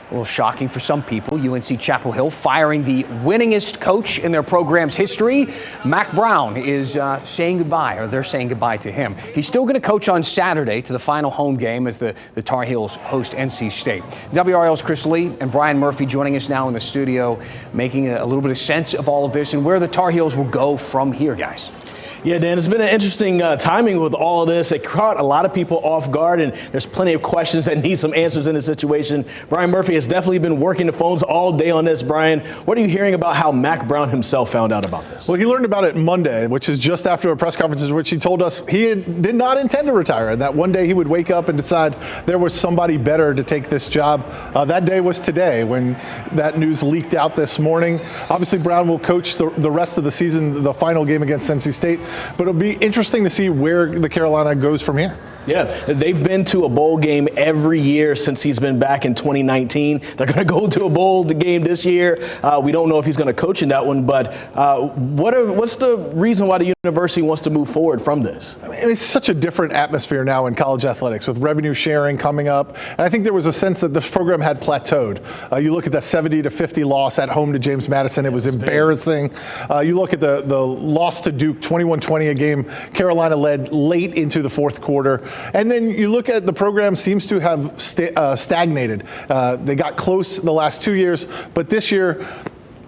A little shocking for some people. UNC Chapel Hill firing the winningest coach in their program's history. Mack Brown is saying goodbye, or they're saying goodbye to him. He's still going to coach on Saturday to the final home game as the Tar Heels host NC State. WRAL's Chris Lee and Brian Murphy joining us now in the studio, making a little bit of sense of all of this and where the Tar Heels will go from here, guys. Yeah, Dan, it's been an interesting timing with all of this. It caught a lot of people off guard, and there's plenty of questions that need some answers in this situation. Brian Murphy has definitely been working the phones all day on this. Brian, what are you hearing about how Mack Brown himself found out about this? Well, he learned about it Monday, which is just after a press conference in which he told us he did not intend to retire, and that one day he would wake up and decide there was somebody better to take this job. That day was today when that news leaked out this morning. Obviously, Brown will coach the rest of the season, the final game against NC State. But it'll be interesting to see where the Carolina goes from here. Yeah, they've been to a bowl game every year since he's been back in 2019. They're going to go to a bowl game this year. We don't know if he's going to coach in that one, but what's the reason why the university wants to move forward from this? I mean, it's such a different atmosphere now in college athletics with revenue sharing coming up. And I think there was a sense that this program had plateaued. You look at the 70-50 loss at home to James Madison. It was embarrassing. You look at the loss to Duke, 21-20, a game Carolina led late into the fourth quarter. And then you look at the program seems to have stagnated. They got close the last 2 years, but this year,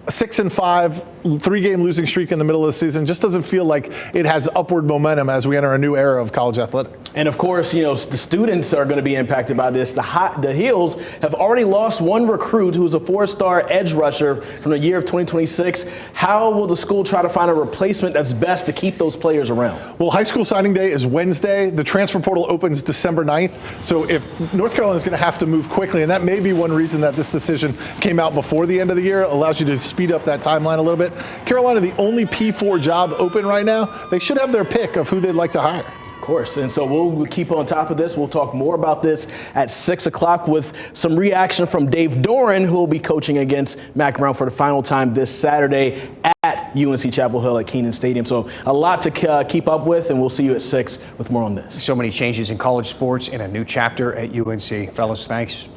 6-5, 3-game losing streak in the middle of the season just doesn't feel like it has upward momentum as we enter a new era of college athletics. And of course, you know, the students are going to be impacted by this. The Heels have already lost one recruit who's a 4-star edge rusher from the year of 2026. How will the school try to find a replacement that's best to keep those players around? Well, high school signing day is Wednesday. The transfer portal opens December 9th. So if North Carolina is going to have to move quickly, and that may be one reason that this decision came out before the end of the year, allows you to speed up that timeline a little bit. Carolina, the only P4 job open right now, they should have their pick of who they'd like to hire. Of course, and so we'll keep on top of this. We'll talk more about this at 6 o'clock with some reaction from Dave Doran, who will be coaching against Mack Brown for the final time this Saturday at UNC Chapel Hill at Kenan Stadium. So a lot to keep up with, and we'll see you at 6 with more on this. So many changes in college sports and a new chapter at UNC. Fellas, thanks.